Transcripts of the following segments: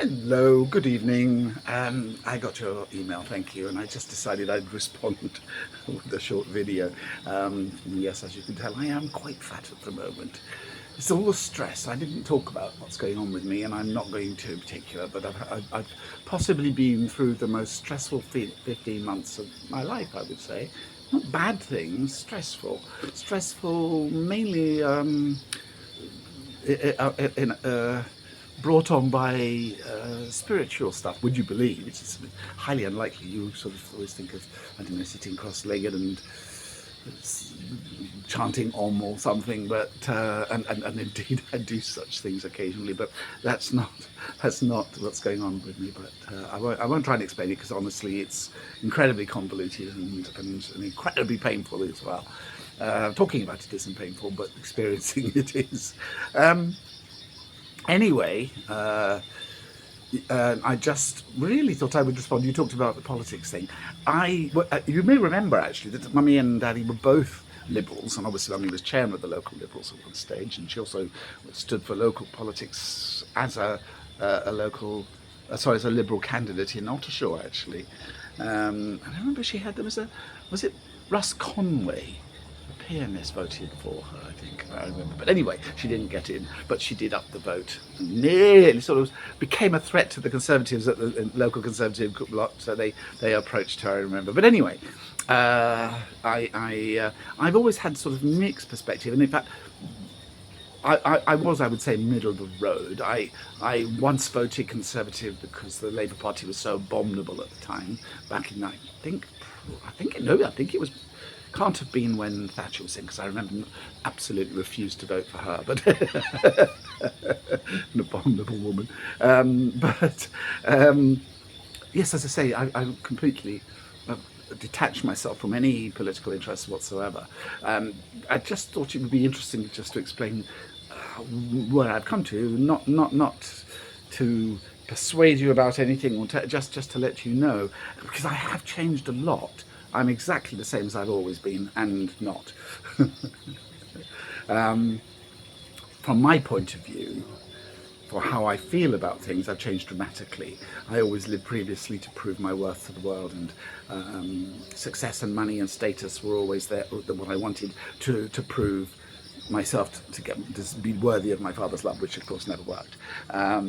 Hello, good evening. I got your email, thank you, and I just decided I'd respond with a short video. Yes, as you can tell, I am quite fat at the moment. It's all the stress. I didn't talk about what's going on with me, and I'm not going to in particular, but I've possibly been through the most stressful 15 months of my life, I would say. Not bad things, stressful. Stressful mainly in brought on by spiritual stuff, would you believe? It's highly unlikely. You sort of always think of, I don't know, sitting cross-legged and chanting Om or something, but and indeed I do such things occasionally, but that's not what's going on with me. But I won't try and explain it because honestly, it's incredibly convoluted and incredibly painful as well. Talking about it isn't painful, but experiencing it is. Anyway, I just really thought I would respond. You talked about the politics thing. You may remember actually that Mummy and Daddy were both Liberals, and obviously Mummy was chairman of the local Liberals at one stage, and she also stood for local politics as a Liberal candidate in Ottershaw actually. And I remember she had was it Russ Conway? Pianist voted for her, I think, I remember. But anyway, she didn't get in, but she did up the vote. Nearly sort of became a threat to the Conservatives at the local Conservative bloc, so they approached her, I remember. But anyway, I've always had sort of mixed perspective, and in fact, I would say, middle of the road. I once voted Conservative because the Labour Party was so abominable at the time, back in, I think it was, can't have been when Thatcher was in, because I remember absolutely refused to vote for her, but an abominable woman. Yes, as I say, I completely detached myself from any political interest whatsoever. I just thought it would be interesting just to explain where I've come to, not to persuade you about anything, or just to let you know, because I have changed a lot. I'm exactly the same as I've always been, and not. From my point of view, for how I feel about things, I've changed dramatically. I always lived previously to prove my worth to the world, and success and money and status were always there, what I wanted to prove myself to be worthy of my father's love, which of course never worked. I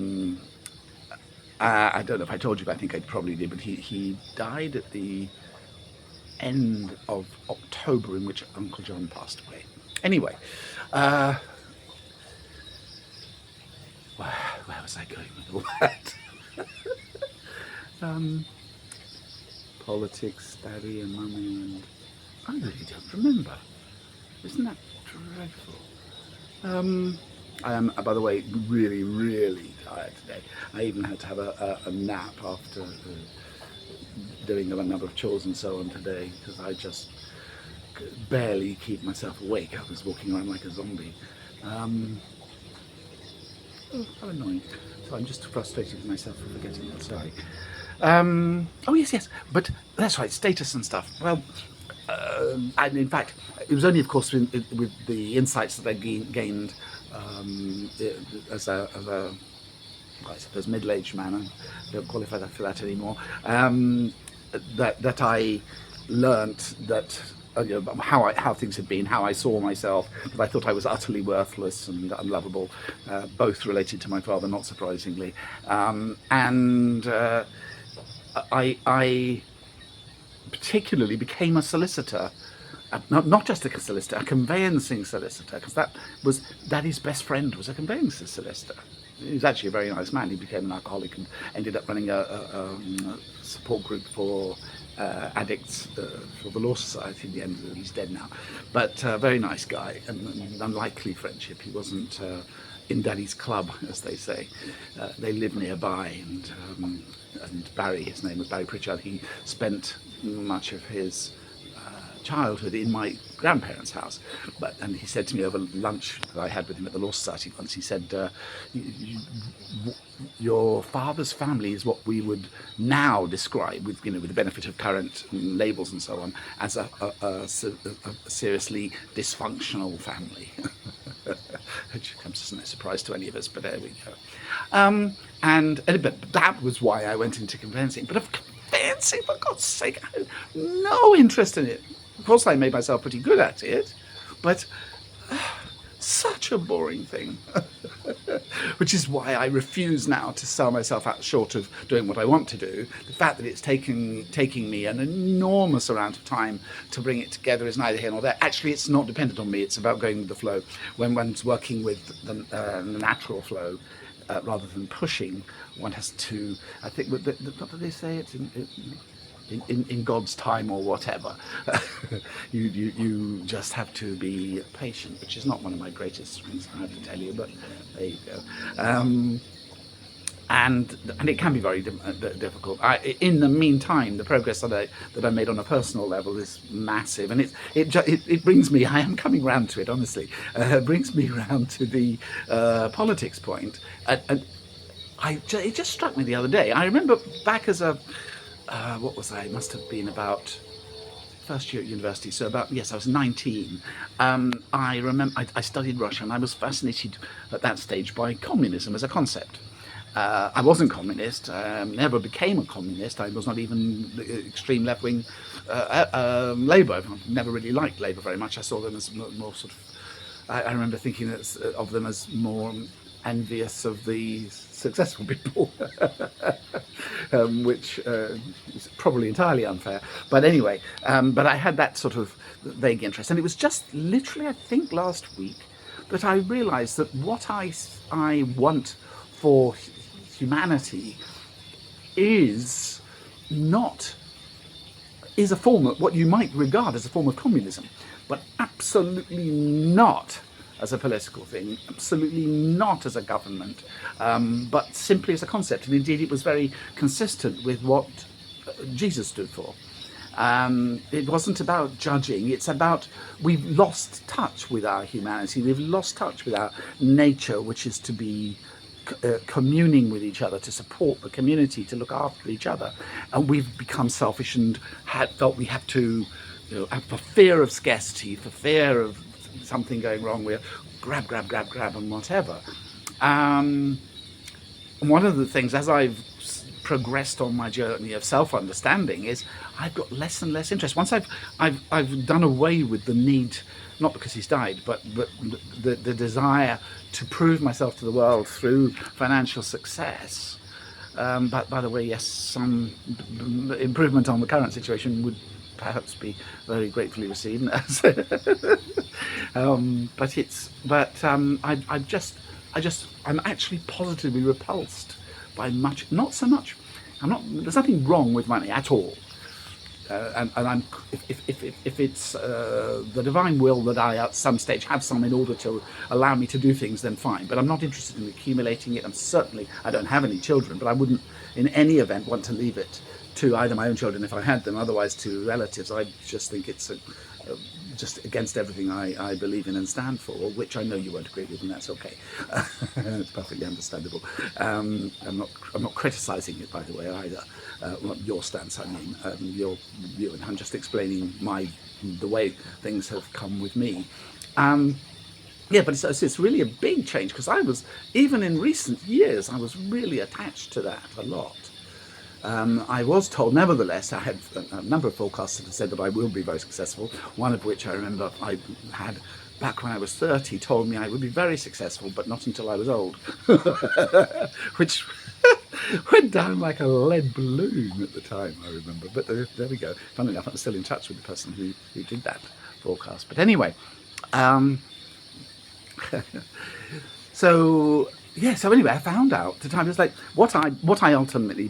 don't know if I told you, but I think I probably did, but he died at the end of October, in which Uncle John passed away. Anyway, where was I going with all that? Politics, Daddy and Mummy, and I really don't remember. Isn't that dreadful? I am, by the way, really, really tired today. I even had to have a nap after doing a number of chores and so on today, because I just barely keep myself awake. I was walking around like a zombie. Oh, how annoying. So I'm just frustrated with myself for forgetting that, sorry. Oh yes, but that's right, status and stuff. Well, and in fact, it was only, of course, with the insights that I gained as a I suppose, middle-aged man. I don't qualify for that anymore. That I learnt that how things had been, how I saw myself, that I thought I was utterly worthless and unlovable, both related to my father, not surprisingly, and I particularly became a solicitor. Not just a solicitor, a conveyancing solicitor, because that was Daddy's best friend, was a conveyancing solicitor. He was actually a very nice man. He became an alcoholic and ended up running a support group for addicts for the Law Society in the end. He's dead now. But very nice guy, and an unlikely friendship. He wasn't in Daddy's club, as they say. They lived nearby, and Barry, his name was Barry Pritchard, he spent much of his childhood in my grandparents' house, and he said to me over lunch that I had with him at the Law Society once, he said, your father's family is what we would now describe, with the benefit of current labels and so on, as a seriously dysfunctional family. Which comes as no surprise to any of us, but there we go. But that was why I went into conveyancing. But of conveyancing, for God's sake, I had no interest in it. Of course, I made myself pretty good at it, but such a boring thing. Which is why I refuse now to sell myself out short of doing what I want to do. The fact that it's taking me an enormous amount of time to bring it together is neither here nor there. Actually, it's not dependent on me. It's about going with the flow. When one's working with the natural flow, rather than pushing, one has to, I think, what do they say? It's in God's time or whatever. you just have to be patient, which is not one of my greatest strengths, I have to tell you, but there you go. And it can be very difficult. In the meantime, the progress that I made on a personal level is massive, and it brings me. I am coming round to it, honestly. It brings me round to the politics point, and it just struck me the other day. I remember back as a what was I? It must have been about first year at university. So I was 19. I remember I studied Russian. And I was fascinated at that stage by communism as a concept. I wasn't communist, never became a communist. I was not even extreme left-wing Labour. I never really liked Labour very much. I saw them as more sort of, I remember thinking of them as more envious of the successful people, which is probably entirely unfair. But anyway, but I had that sort of vague interest. And it was just literally, I think, last week that I realised that what I want for humanity is a form of what you might regard as a form of communism, but absolutely not as a political thing, absolutely not as a government, but simply as a concept. And indeed, it was very consistent with what Jesus stood for. It wasn't about judging, it's about we've lost touch with our humanity, we've lost touch with our nature, which is to be communing with each other, to support the community, to look after each other. And we've become selfish and felt we have to, for fear of scarcity, for fear of something going wrong, we're grab and whatever. One of the things, as I've progressed on my journey of self-understanding, is I've got less and less interest. Once I've done away with the need, not because he's died, but the desire to prove myself to the world through financial success. But by the way, yes, some improvement on the current situation would perhaps be very gratefully received. I'm actually positively repulsed by much. Not so much. There's nothing wrong with money at all. If it's the divine will that I at some stage have some in order to allow me to do things, then fine. But I'm not interested in accumulating it. I don't have any children, but I wouldn't in any event want to leave it to either my own children if I had them, otherwise to relatives. I just think it's just against everything I believe in and stand for, which I know you won't agree with, and that's okay. It's perfectly understandable. I'm not criticising it, by the way, either. Not your stance, I mean, your view, and I'm just explaining the way things have come with me. Yeah, but it's really a big change, because even in recent years, I was really attached to that a lot. I was told, nevertheless, I had a number of forecasts that have said that I will be very successful, one of which I remember I had back when I was 30, told me I would be very successful, but not until I was old, which went down like a lead balloon at the time, I remember. But there we go. Funnily enough, I'm still in touch with the person who did that forecast. But anyway, so anyway, I found out the time is like what I ultimately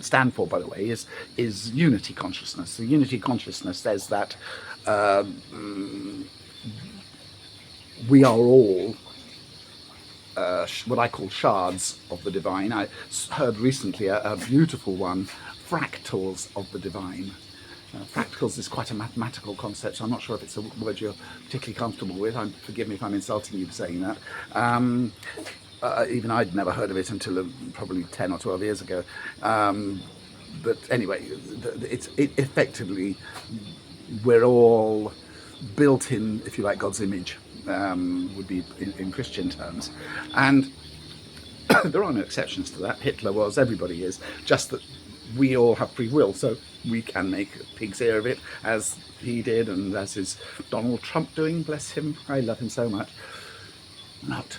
stand for, by the way, is unity consciousness. The unity consciousness says that we are all what I call shards of the divine. I heard recently a beautiful one, fractals of the divine. Fractals is quite a mathematical concept, so I'm not sure if it's a word you're particularly comfortable with. Forgive me if I'm insulting you for saying that. Even I'd never heard of it until probably 10 or 12 years ago. But anyway, effectively, we're all built in, if you like, God's image, would be in Christian terms. And There are no exceptions to that. Hitler was, everybody is, just that we all have free will, so we can make a pig's ear of it, as he did, and as is Donald Trump doing, bless him. I love him so much. Not.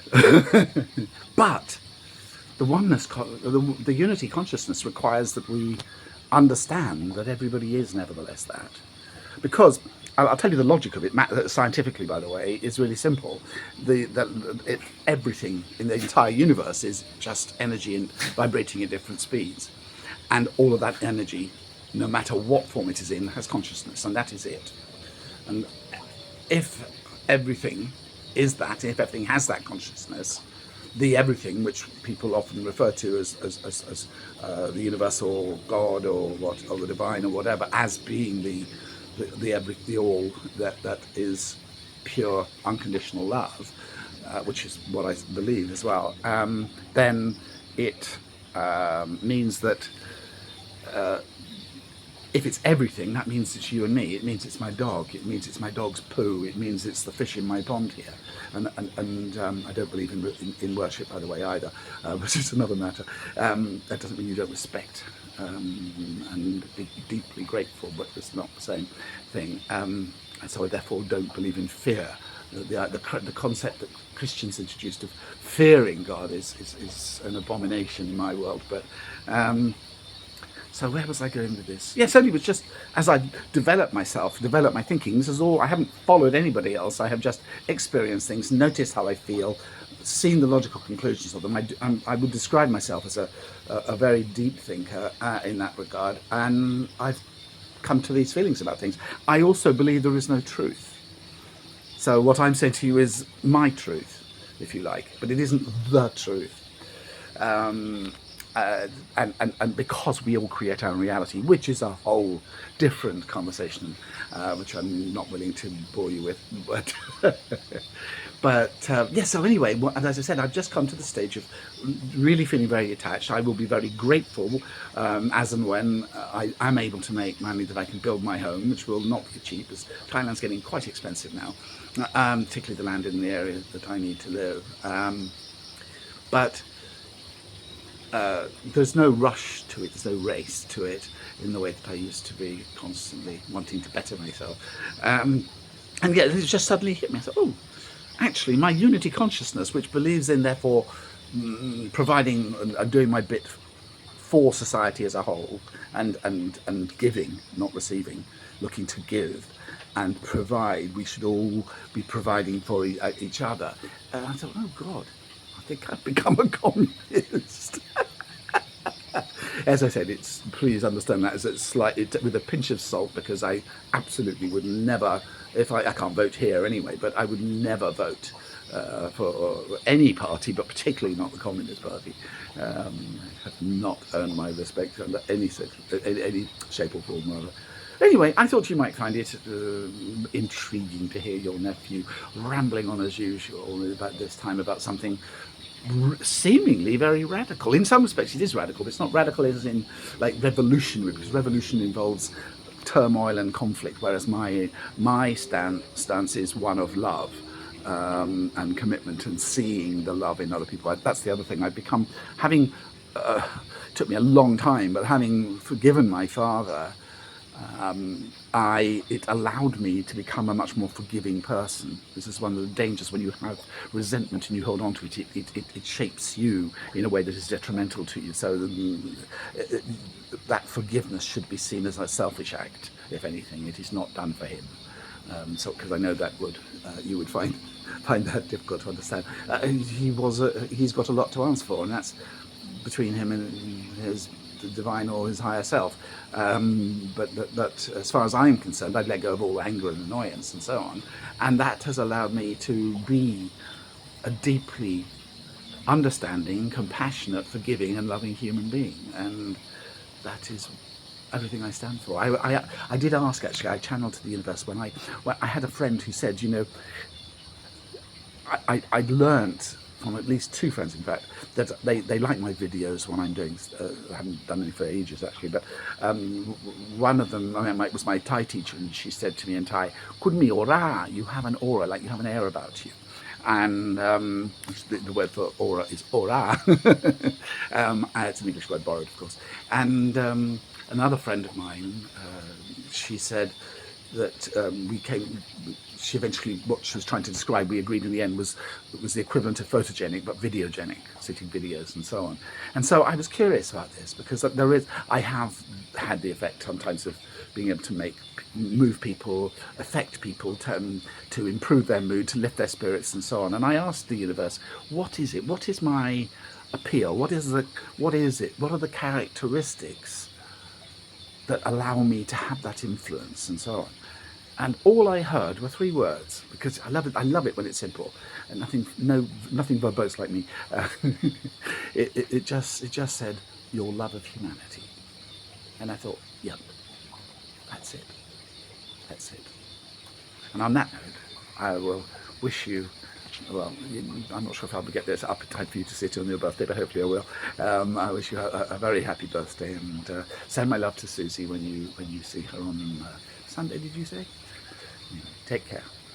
But the oneness, the unity consciousness requires that we understand that everybody is nevertheless that. Because I'll tell you the logic of it, scientifically, by the way, is really simple. Everything in the entire universe is just energy and vibrating at different speeds. And all of that energy, no matter what form it is in, has consciousness, and that is it. And if everything is that, if everything has that consciousness, the everything, which people often refer to as the universal God or the divine or whatever, as being the all that is pure unconditional love, which is what I believe as well, then it means that if it's everything, that means it's you and me. It means it's my dog. It means it's my dog's poo. It means it's the fish in my pond here. And I don't believe in worship, by the way, either, which is another matter. That doesn't mean you don't respect and be deeply grateful, but it's not the same thing. And so I therefore don't believe in fear. The concept that Christians introduced of fearing God is an abomination in my world. But so where was I going with this? Yes, only it was just as I developed my thinking. This is all. I haven't followed anybody else. I have just experienced things, noticed how I feel, seen the logical conclusions of them. I would describe myself as a very deep thinker in that regard, and I've come to these feelings about things. I also believe there is no truth. So what I'm saying to you is my truth, if you like, but it isn't the truth. And because we all create our own reality, which is a whole different conversation, which I'm not willing to bore you with, but yeah, so anyway, and as I said, I've just come to the stage of really feeling very attached. I will be very grateful as and when I am able to make money that I can build my home, which will not be cheap, as Thailand's getting quite expensive now, particularly the land in the area that I need to live. But there's no rush to it, there's no race to it in the way that I used to be, constantly wanting to better myself. And yet it just suddenly hit me. I thought, oh, actually my unity consciousness, which believes in therefore providing and doing my bit for society as a whole, and giving, not receiving, looking to give and provide, we should all be providing for each other. And I thought, oh God, I think I've become a communist. As I said, please understand that as a with a pinch of salt, because I absolutely would never, if I can't vote here anyway, but I would never vote for any party, but particularly not the Communist Party. Have not earned my respect under any shape or form, rather. Anyway, I thought you might find it intriguing to hear your nephew rambling on as usual about this time about something seemingly very radical. In some respects it is radical, but it's not radical as in like revolutionary, because revolution involves turmoil and conflict, whereas my stance is one of love and commitment and seeing the love in other people. That's the other thing. I've become, having took me a long time, but having forgiven my father, it allowed me to become a much more forgiving person. This is one of the dangers when you have resentment and you hold on to it. It shapes you in a way that is detrimental to you. So that forgiveness should be seen as a selfish act, if anything. It is not done for him. So, because I know that you would find that difficult to understand. He's got a lot to answer for, and that's between him and the divine or his higher self. But as far as I'm concerned, I've let go of all anger and annoyance and so on, and that has allowed me to be a deeply understanding, compassionate, forgiving and loving human being, and that is everything I stand for. I did ask, actually, I channeled to the universe when I had a friend who said, you know, I'd learnt from at least two friends, in fact, that they like my videos when I'm doing, I haven't done any for ages actually, but one of them was my Thai teacher, and she said to me in Thai, "Kun mi aura," you have an aura, like you have an air about you. and the word for aura is aura. It's an English word borrowed, of course. And another friend of mine, she said that she eventually, what she was trying to describe, we agreed in the end, was the equivalent of photogenic, but videogenic, sitting videos and so on. And so I was curious about this because I have had the effect sometimes of being able to move people, affect people, to improve their mood, to lift their spirits and so on. And I asked the universe, what is it? What is my appeal? What is it? What are the characteristics that allow me to have that influence and so on? And all I heard were three words, because I love it. I love it when it's simple, and nothing verbose like me. It just said, your love of humanity. And I thought, yep, that's it. That's it. And on that note, I will wish you, well, I'm not sure if I'll get this appetite for you to sit on your birthday, but hopefully I will. I wish you a very happy birthday, and send my love to Susie when you see her on Sunday, did you say? Take care.